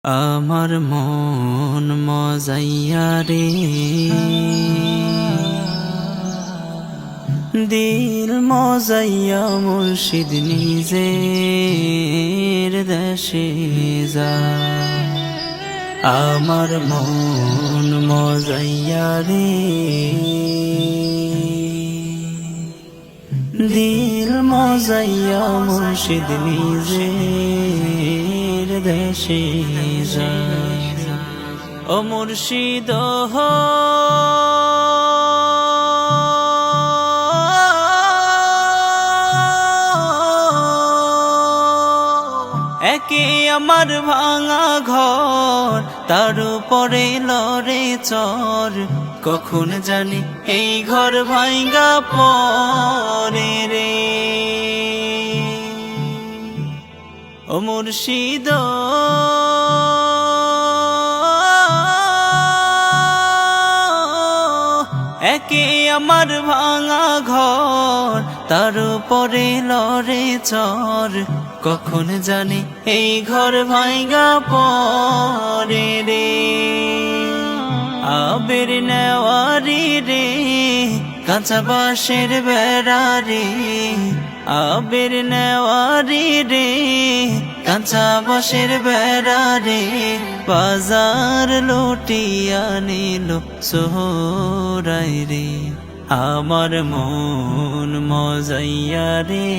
আমার মন মজাইয়া রে, দিল মজাইয়া মুর্শিদ নিজের দেশে যায়। আমার মন মজাইয়া রে, দিল মজাইয়া মুর্শিদ নিজের দেশে যায়। ও মুর্শিদ একে আমার ভাঙা ঘর, তার উপরে লড়ে চর, কখন জানি এই ঘর ভাঙ্গা পরে রে। ও মুর্শিদ একে আমার ভাঙা ঘর, তার উপরে লড়ে চর, কখন জানি এই ঘর ভাঙ্গা পরে রে। আবের নেওয়ারি রে, কাঁচা বাঁশের বেড়া রে, আবের নেওয়ারি রে, কাঁচা বাঁশের বেড়া রে, বাজার লুটিয়া নিল সোহরাই রে। আমার মন মজাইয়া রে,